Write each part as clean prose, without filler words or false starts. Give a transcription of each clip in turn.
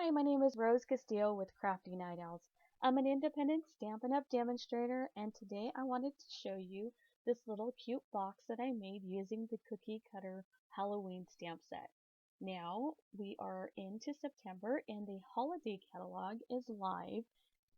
Hi, my name is Rose Castillo with Crafty Night Owls. I'm an independent Stampin' Up! Demonstrator, and today I wanted to show you this little cute box that I made using the Cookie Cutter Halloween stamp set. Now, we are into September and the holiday catalog is live,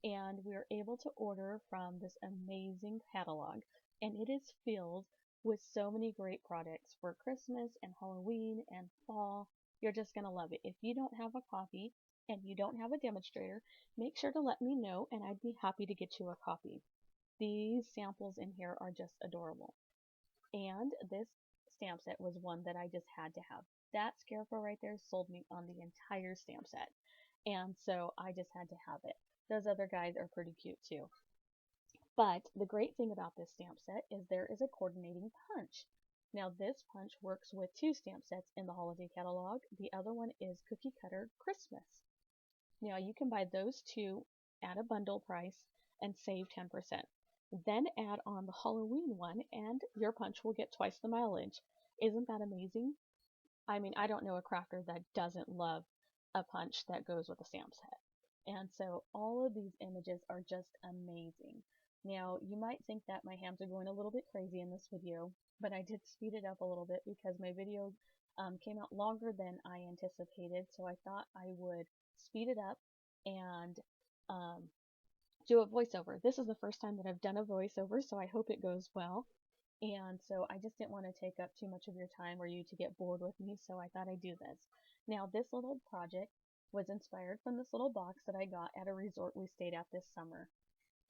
and we are able to order from this amazing catalog, and it is filled with so many great products for Christmas and Halloween and fall. You're just going to love it. If you don't have a copy and you don't have a demonstrator, make sure to let me know and I'd be happy to get you a copy. These samples in here are just adorable. And this stamp set was one that I just had to have. That scarecrow right there sold me on the entire stamp set. And so I just had to have it. Those other guys are pretty cute too. But the great thing about this stamp set is there is a coordinating punch. Now this punch works with two stamp sets in the holiday catalog. The other one is Cookie Cutter Christmas. Now you can buy those two at a bundle price and save 10%. Then add on the Halloween one and your punch will get twice the mileage. Isn't that amazing? I mean, I don't know a crafter that doesn't love a punch that goes with a stamp set. And so all of these images are just amazing. Now, you might think that my hands are going a little bit crazy in this video, but I did speed it up a little bit because my video came out longer than I anticipated, so I thought I would speed it up and do a voiceover. This is the first time that I've done a voiceover, so I hope it goes well. And so I just didn't want to take up too much of your time or you to get bored with me, so I thought I'd do this. Now, this little project was inspired from this little box that I got at a resort we stayed at this summer.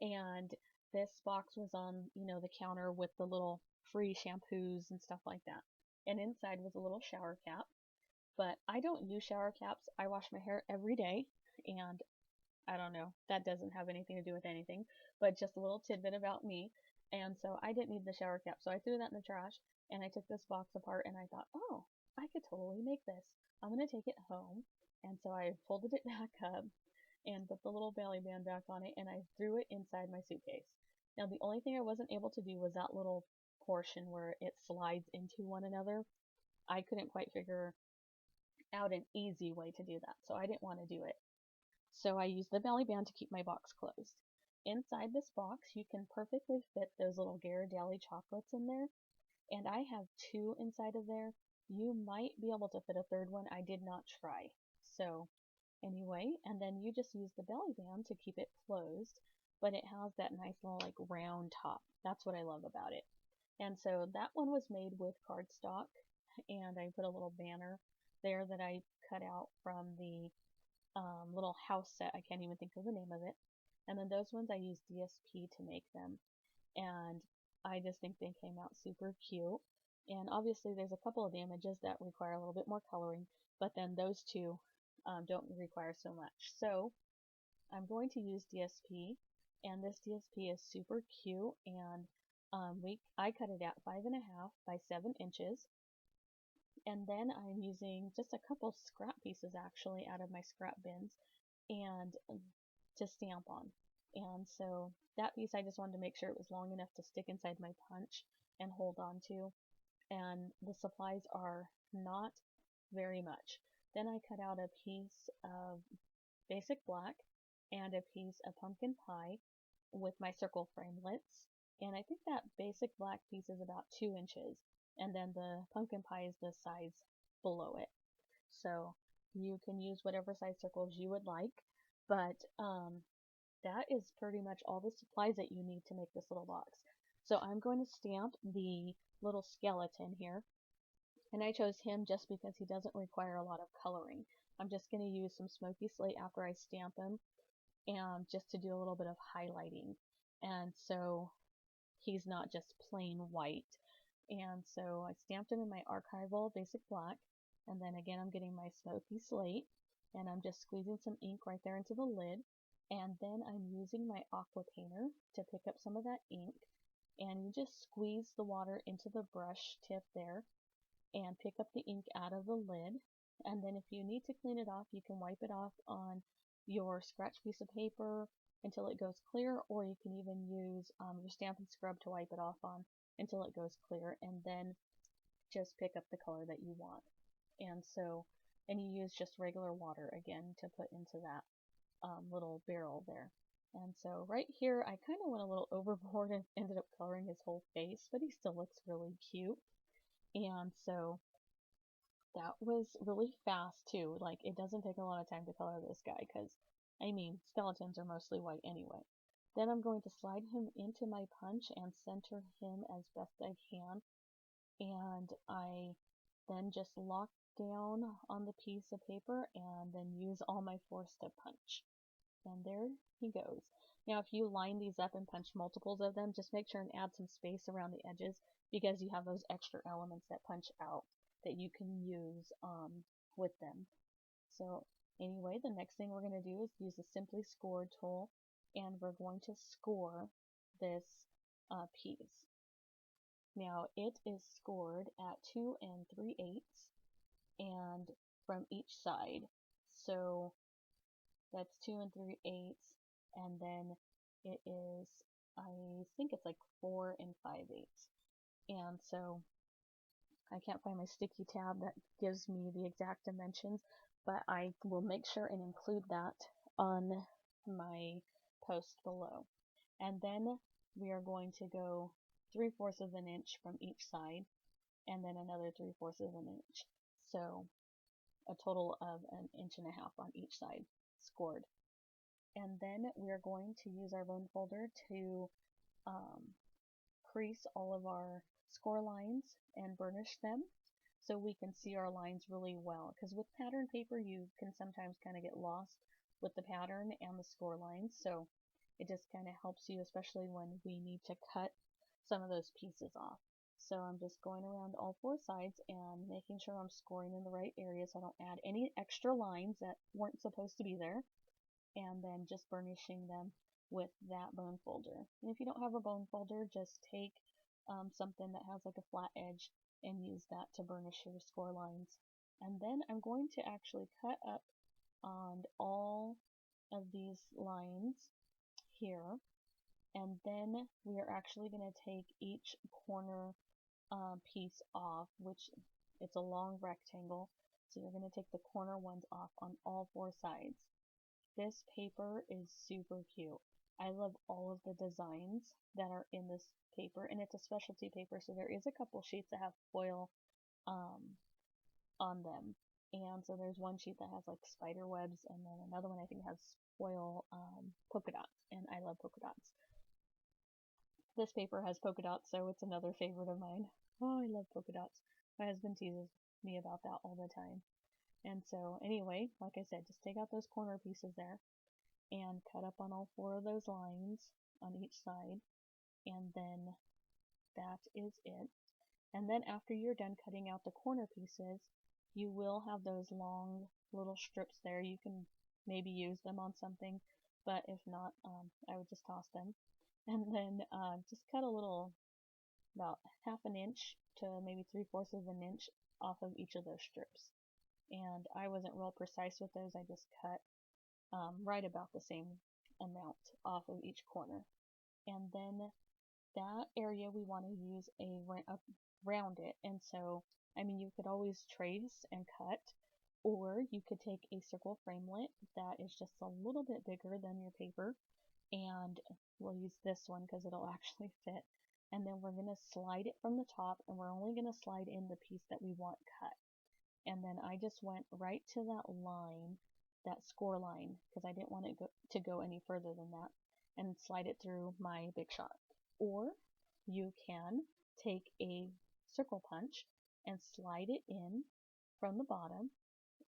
And this box was on, the counter with the little free shampoos and stuff like that. And inside was a little shower cap. But I don't use shower caps. I wash my hair every day, and I don't know, that doesn't have anything to do with anything, but just a little tidbit about me. And so I didn't need the shower cap, so I threw that in the trash, and I took this box apart, and I thought, oh, I could totally make this. I'm going to take it home. And so I folded it back up and put the little belly band back on it, and I threw it inside my suitcase. Now, the only thing I wasn't able to do was that little portion where it slides into one another. I couldn't quite figure out an easy way to do that, so I didn't want to do it. So I used the belly band to keep my box closed. Inside this box, you can perfectly fit those little Ghirardelli chocolates in there, and I have two inside of there. You might be able to fit a third one. I did not try. So anyway, and then you just use the belly band to keep it closed, but it has that nice little like round top. That's what I love about it. And so that one was made with cardstock, and I put a little banner there that I cut out from the little house set. I can't even think of the name of it. And then those ones I used DSP to make them. And I just think they came out super cute. And obviously there's a couple of the images that require a little bit more coloring, but then those two don't require so much. So I'm going to use DSP, and this DSP is super cute, and I cut it at 5.5 by 7 inches. And then I'm using just a couple scrap pieces actually out of my scrap bins and to stamp on. And so that piece I just wanted to make sure it was long enough to stick inside my punch and hold on to. And the supplies are not very much. Then I cut out a piece of basic black and a piece of pumpkin pie with my circle framelits. And I think that basic black piece is about 2 inches. And then the pumpkin pie is the size below it. So you can use whatever size circles you would like, but that is pretty much all the supplies that you need to make this little box. So I'm going to stamp the little skeleton here, and I chose him just because he doesn't require a lot of coloring. I'm just going to use some smoky slate after I stamp him, and just to do a little bit of highlighting. And so he's not just plain white. And so I stamped him in my archival basic black, and then again I'm getting my smoky slate, and I'm just squeezing some ink right there into the lid, and then I'm using my aqua painter to pick up some of that ink, and you just squeeze the water into the brush tip there and pick up the ink out of the lid. And then if you need to clean it off, you can wipe it off on your scratch piece of paper until it goes clear, or you can even use your Stampin' Scrub to wipe it off on until it goes clear, and then just pick up the color that you want. And so and you use just regular water again to put into that little barrel there. And so right here, I kind of went a little overboard and ended up coloring his whole face, but he still looks really cute. And so that was really fast too. Like, it doesn't take a lot of time to color this guy because, I mean, skeletons are mostly white anyway. Then I'm going to slide him into my punch and center him as best I can. And I then just lock down on the piece of paper and then use all my force to punch. And there he goes. Now, if you line these up and punch multiples of them, just make sure and add some space around the edges because you have those extra elements that punch out that you can use with them. So anyway, the next thing we're going to do is use the Simply Score tool, and we're going to score this piece. Now, it is scored at 2 3/8 and from each side. So that's 2 3/8, and then it is, I think it's like 4 5/8. And so I can't find my sticky tab that gives me the exact dimensions, but I will make sure and include that on my post below. And then we are going to go 3/4 of an inch from each side, and then another 3/4 of an inch. So a total of 1.5 inches on each side scored. And then we are going to use our bone folder to crease all of our score lines and burnish them so we can see our lines really well. Because with pattern paper, you can sometimes kind of get lost with the pattern and the score lines. So it just kind of helps you, especially when we need to cut some of those pieces off. So I'm just going around all 4 sides and making sure I'm scoring in the right areas so I don't add any extra lines that weren't supposed to be there, and then just burnishing them with that bone folder. And if you don't have a bone folder, just take something that has like a flat edge and use that to burnish your score lines. And then I'm going to actually cut up on all of these lines here, and then we are actually going to take each corner piece off, which it's a long rectangle, so you're going to take the corner ones off on all 4 sides. This paper is super cute. I love all of the designs that are in this paper, and it's a specialty paper, so there is a couple sheets that have foil on them. And so there's one sheet that has like spider webs, and then another one I think has foil polka dots, and I love polka dots. This paper has polka dots, so it's another favorite of mine. Oh, I love polka dots. My husband teases me about that all the time. And so anyway, like I said, just take out those corner pieces there and cut up on all 4 of those lines on each side, and then that is it. And then after you're done cutting out the corner pieces, you will have those long little strips there. You can maybe use them on something, but if not, I would just toss them. And then just cut a little, about 1/2 inch to maybe 3/4 of an inch off of each of those strips. And I wasn't real precise with those. I just cut right about the same amount off of each corner. And then that area we want to use around it. And so, I mean, you could always trace and cut, or you could take a circle framelit that is just a little bit bigger than your paper, and we'll use this one because it'll actually fit. And then we're going to slide it from the top, and we're only going to slide in the piece that we want cut. And then I just went right to that line, that score line, because I didn't want it to go any further than that, and slide it through my Big Shot. Or you can take a circle punch and slide it in from the bottom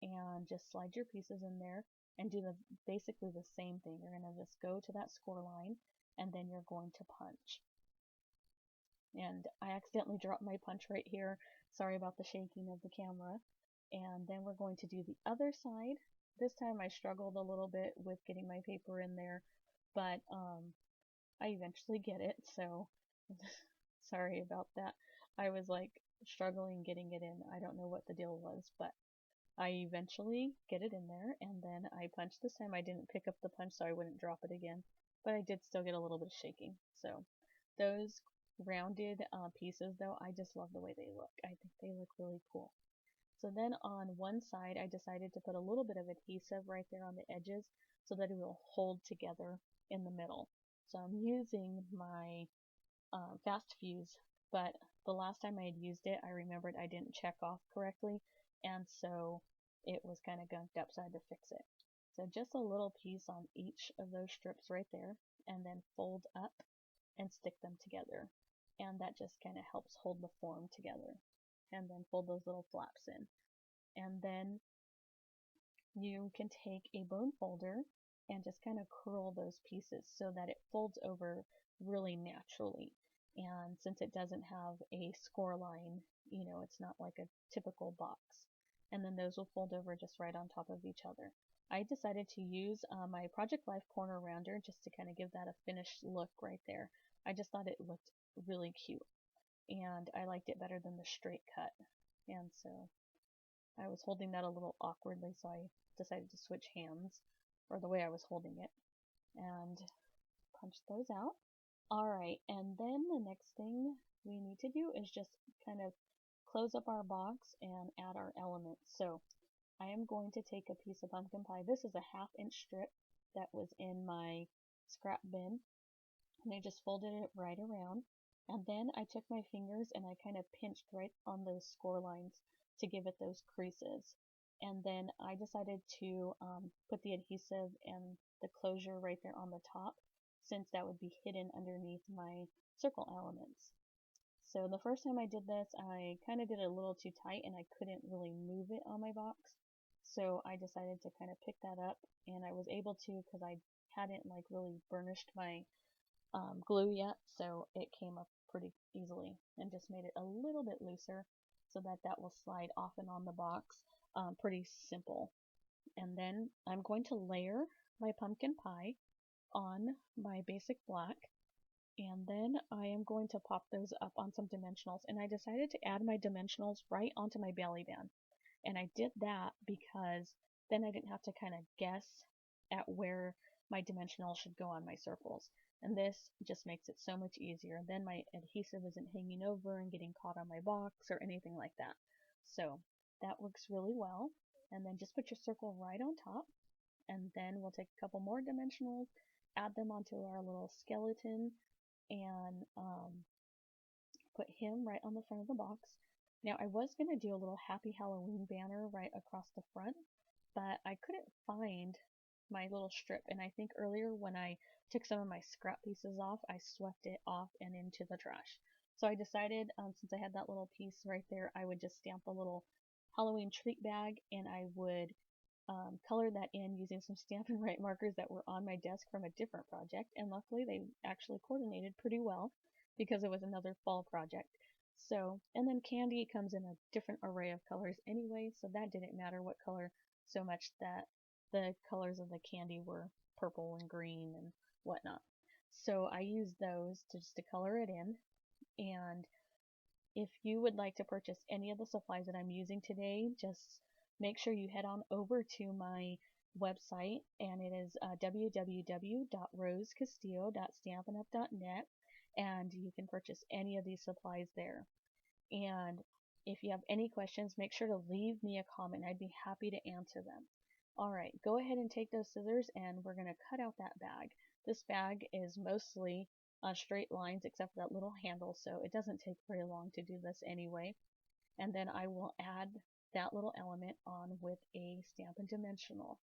and just slide your pieces in there and do basically the same thing. You're going to just go to that score line and then you're going to punch. And I accidentally dropped my punch right here. Sorry about the shaking of the camera. And then we're going to do the other side. This time I struggled a little bit with getting my paper in there, but I eventually get it, so sorry about that. I was like struggling getting it in. I don't know what the deal was, but I eventually get it in there, and then I punch. This time I didn't pick up the punch so I wouldn't drop it again, but I did still get a little bit of shaking. So those rounded pieces though, I just love the way they look. I think they look really cool. So then on one side, I decided to put a little bit of adhesive right there on the edges so that it will hold together in the middle. So I'm using my fast fuse, but the last time I had used it, I remembered I didn't check off correctly, and so it was kind of gunked up, so I had to fix it. So just a little piece on each of those strips right there, and then fold up and stick them together. And that just kind of helps hold the form together. And then fold those little flaps in. And then you can take a bone folder and just kind of curl those pieces so that it folds over really naturally. And since it doesn't have a score line, you know, it's not like a typical box. And then those will fold over just right on top of each other. I decided to use my Project Life corner rounder just to kind of give that a finished look right there. I just thought it looked really cute, and I liked it better than the straight cut. And so I was holding that a little awkwardly, so I decided to switch hands, or the way I was holding it, and punch those out. Alright, and then the next thing we need to do is just kind of close up our box and add our elements. So I am going to take a piece of pumpkin pie. This is a 1/2 inch strip that was in my scrap bin, and I just folded it right around. And then I took my fingers and I kind of pinched right on those score lines to give it those creases. And then I decided to put the adhesive and the closure right there on the top, since that would be hidden underneath my circle elements. So the first time I did this, I kind of did it a little too tight and I couldn't really move it on my box. So I decided to kind of pick that up, and I was able to because I hadn't like really burnished my glue yet, so it came up pretty easily, and just made it a little bit looser so that that will slide off and on the box. Pretty simple. And then I'm going to layer my pumpkin pie on my basic black, and then I am going to pop those up on some dimensionals, and I decided to add my dimensionals right onto my belly band. And I did that because then I didn't have to kind of guess at where my dimensional should go on my circles. And this just makes it so much easier. Then my adhesive isn't hanging over and getting caught on my box or anything like that. So that works really well. And then just put your circle right on top. And then we'll take a couple more dimensionals, add them onto our little skeleton, and put him right on the front of the box. Now I was going to do a little Happy Halloween banner right across the front, but I couldn't find my little strip, and I think earlier when I took some of my scrap pieces off, I swept it off and into the trash. So I decided, since I had that little piece right there, I would just stamp a little Halloween treat bag, and I would color that in using some Stampin' Write markers that were on my desk from a different project, and luckily they actually coordinated pretty well because it was another fall project. So, and then candy comes in a different array of colors anyway, so that didn't matter what color, so much that the colors of the candy were purple and green and whatnot. So I used those just to color it in. And if you would like to purchase any of the supplies that I'm using today, just make sure you head on over to my website, and it is www.rosecastillo.stampinup.net, and you can purchase any of these supplies there. And if you have any questions, make sure to leave me a comment. I'd be happy to answer them. Alright, go ahead and take those scissors, and we're going to cut out that bag. This bag is mostly straight lines except for that little handle, so it doesn't take very long to do this anyway. And then I will add that little element on with a Stampin' Dimensional.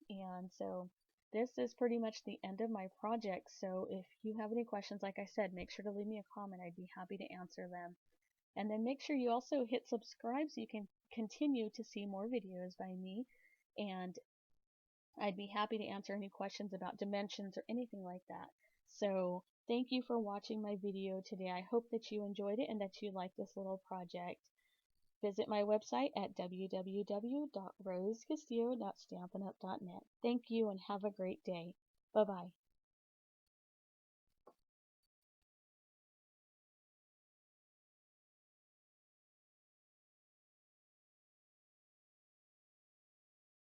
And so this is pretty much the end of my project, so if you have any questions, like I said, make sure to leave me a comment. I'd be happy to answer them. And then make sure you also hit subscribe so you can continue to see more videos by me, and I'd be happy to answer any questions about dimensions or anything like that. So thank you for watching my video today. I hope that you enjoyed it and that you liked this little project. Visit my website at www.rosecastillo.stampinup.net. Thank you and have a great day. Bye-bye.